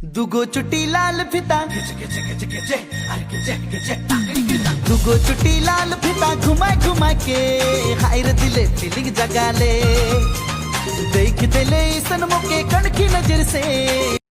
दुगो चुटी लाल फिता दुगो चुटी लाल फिता घुमा घुमा के हायर दिले फीलिंग जगाले देख दिले सनमों के कण की नजर से।